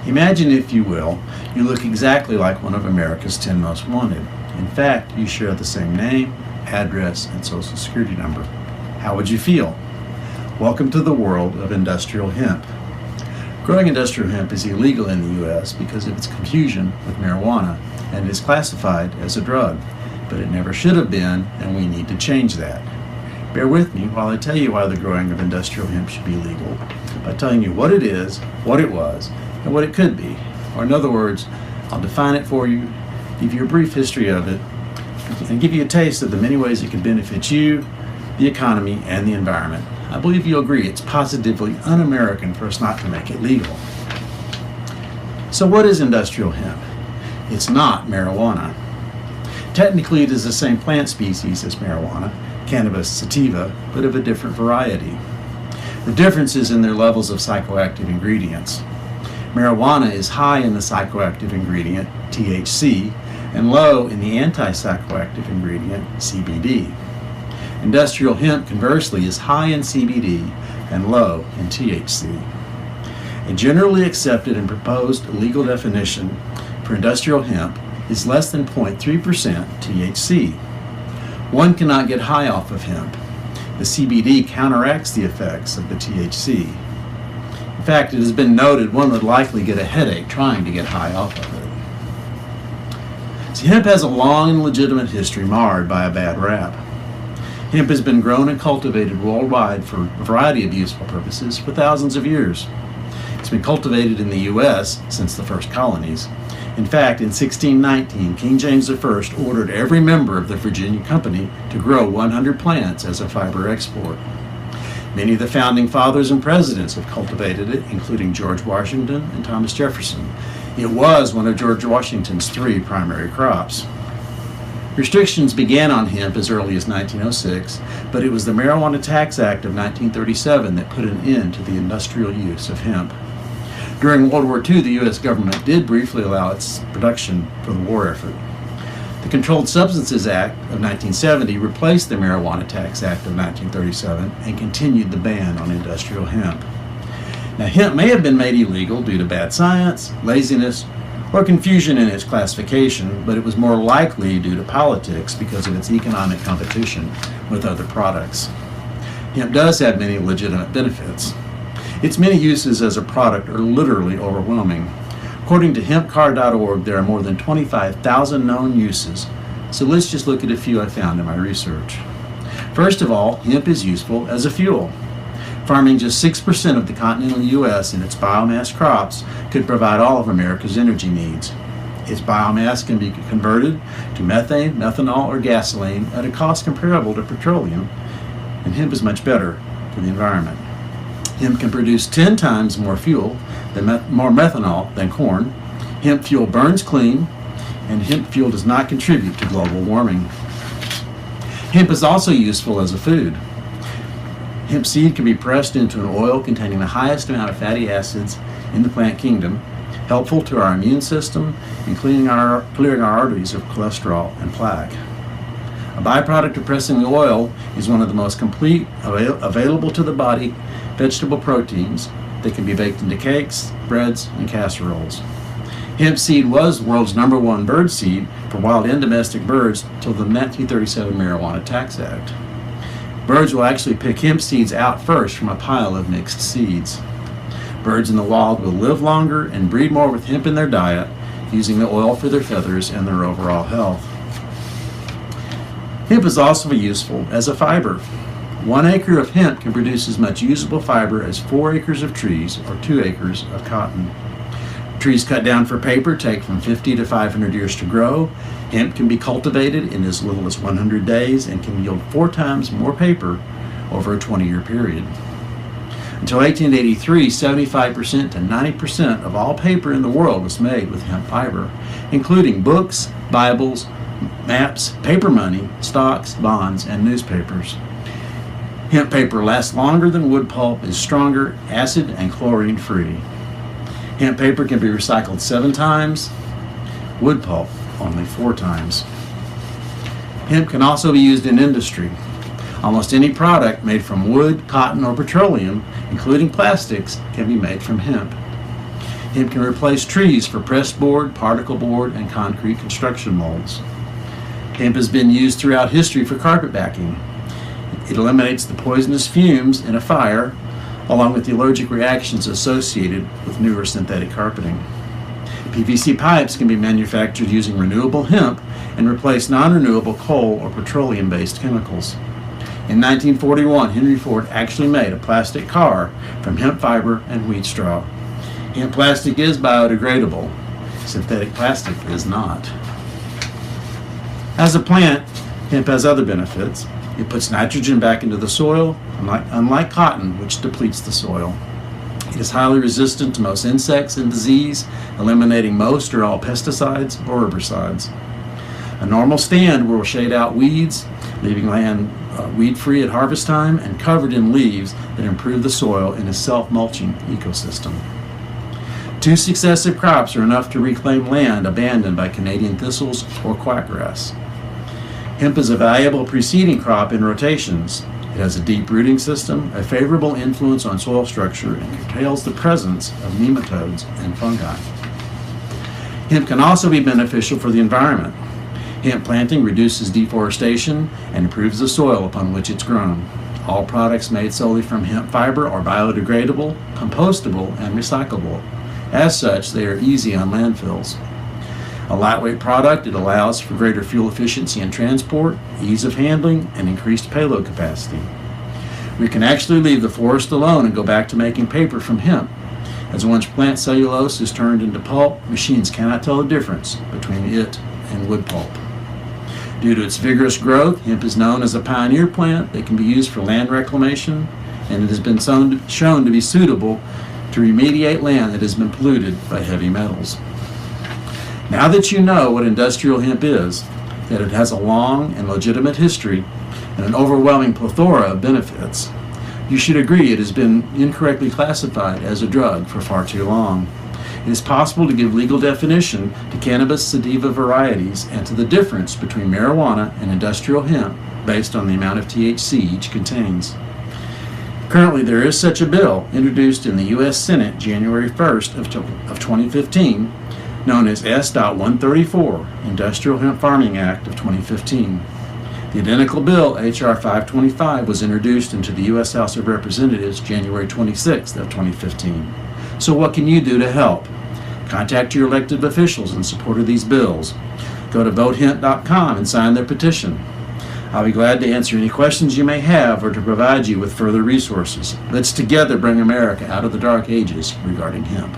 Imagine, if you will, you look exactly like one of America's 10 most wanted. In fact, you share the same name, address, and social security number. How would you feel? Welcome to the world of industrial hemp. Growing industrial hemp is illegal in the U.S. because of its confusion with marijuana and is classified as a drug, but it never should have been, and we need to change that. Bear with me while I tell you why the growing of industrial hemp should be legal, by telling you what it is, what it was, and what it could be. Or in other words, I'll define it for you, give you a brief history of it, and give you a taste of the many ways it could benefit you, the economy, and the environment. I believe you'll agree it's positively un-American for us not to make it legal. So what is industrial hemp? It's not marijuana. Technically, it is the same plant species as marijuana, Cannabis sativa, but of a different variety. The difference is in their levels of psychoactive ingredients. Marijuana is high in the psychoactive ingredient, THC, and low in the anti-psychoactive ingredient, CBD. Industrial hemp, conversely, is high in CBD and low in THC. A generally accepted and proposed legal definition for industrial hemp is less than 0.3% THC. One cannot get high off of hemp. The CBD counteracts the effects of the THC. In fact, it has been noted one would likely get a headache trying to get high off of it. See, hemp has a long and legitimate history marred by a bad rap. Hemp has been grown and cultivated worldwide for a variety of useful purposes for thousands of years. It's been cultivated in the U.S. since the first colonies. In fact, in 1619, King James I ordered every member of the Virginia Company to grow 100 plants as a fiber export. Many of the founding fathers and presidents have cultivated it, including George Washington and Thomas Jefferson. It was one of George Washington's 3 primary crops. Restrictions began on hemp as early as 1906, but it was the Marijuana Tax Act of 1937 that put an end to the industrial use of hemp. During World War II, the U.S. government did briefly allow its production for the war effort. The Controlled Substances Act of 1970 replaced the Marijuana Tax Act of 1937 and continued the ban on industrial hemp. Now, hemp may have been made illegal due to bad science, laziness, or confusion in its classification, but it was more likely due to politics because of its economic competition with other products. Hemp does have many legitimate benefits. Its many uses as a product are literally overwhelming. According to hempcar.org, there are more than 25,000 known uses, so let's just look at a few I found in my research. First of all, hemp is useful as a fuel. Farming just 6% of the continental U.S. in its biomass crops could provide all of America's energy needs. Its biomass can be converted to methane, methanol, or gasoline at a cost comparable to petroleum, and hemp is much better for the environment. Hemp can produce 10 times more fuel, more methanol than corn. Hemp fuel burns clean, and hemp fuel does not contribute to global warming. Hemp is also useful as a food. Hemp seed can be pressed into an oil containing the highest amount of fatty acids in the plant kingdom, helpful to our immune system and clearing our arteries of cholesterol and plaque. A byproduct of pressing the oil is one of the most complete available to the body vegetable proteins that can be baked into cakes, breads, and casseroles. Hemp seed was the world's #1 bird seed for wild and domestic birds till the 1937 Marijuana Tax Act. Birds will actually pick hemp seeds out first from a pile of mixed seeds. Birds in the wild will live longer and breed more with hemp in their diet, using the oil for their feathers and their overall health. Hemp is also useful as a fiber. 1 acre of hemp can produce as much usable fiber as 4 acres of trees or 2 acres of cotton. Trees cut down for paper take from 50 to 500 years to grow. Hemp can be cultivated in as little as 100 days and can yield 4 times more paper over a 20-year period. Until 1883, 75% to 90% of all paper in the world was made with hemp fiber, including books, Bibles, maps, paper money, stocks, bonds, and newspapers. Hemp paper lasts longer than wood pulp, is stronger, acid and chlorine free. Hemp paper can be recycled 7 times, wood pulp only 4 times. Hemp can also be used in industry. Almost any product made from wood, cotton, or petroleum, including plastics, can be made from hemp. Hemp can replace trees for press board, particle board, and concrete construction molds. Hemp has been used throughout history for carpet backing. It eliminates the poisonous fumes in a fire, along with the allergic reactions associated with newer synthetic carpeting. PVC pipes can be manufactured using renewable hemp and replace non-renewable coal or petroleum-based chemicals. In 1941, Henry Ford actually made a plastic car from hemp fiber and wheat straw. Hemp plastic is biodegradable. Synthetic plastic is not. As a plant, hemp has other benefits. It puts nitrogen back into the soil, unlike cotton, which depletes the soil. It is highly resistant to most insects and disease, eliminating most or all pesticides or herbicides. A normal stand will shade out weeds, leaving land weed-free at harvest time and covered in leaves that improve the soil in a self-mulching ecosystem. 2 successive crops are enough to reclaim land abandoned by Canadian thistles or quackgrass. Hemp is a valuable preceding crop in rotations. It has a deep rooting system, a favorable influence on soil structure, and curtails the presence of nematodes and fungi. Hemp can also be beneficial for the environment. Hemp planting reduces deforestation and improves the soil upon which it's grown. All products made solely from hemp fiber are biodegradable, compostable, and recyclable. As such, they are easy on landfills. A lightweight product, it allows for greater fuel efficiency in transport, ease of handling, and increased payload capacity. We can actually leave the forest alone and go back to making paper from hemp. As once plant cellulose is turned into pulp, machines cannot tell the difference between it and wood pulp. Due to its vigorous growth, hemp is known as a pioneer plant that can be used for land reclamation, and it has been shown to be suitable to remediate land that has been polluted by heavy metals. Now that you know what industrial hemp is, that it has a long and legitimate history and an overwhelming plethora of benefits, you should agree it has been incorrectly classified as a drug for far too long. It is possible to give legal definition to cannabis sativa varieties and to the difference between marijuana and industrial hemp based on the amount of THC each contains. Currently, there is such a bill introduced in the U.S. Senate January 1st of 2015, known as S.134, Industrial Hemp Farming Act of 2015. The identical bill, H.R. 525, was introduced into the U.S. House of Representatives January 26th of 2015. So what can you do to help? Contact your elected officials in support of these bills. Go to votehemp.com and sign their petition. I'll be glad to answer any questions you may have or to provide you with further resources. Let's together bring America out of the dark ages regarding hemp.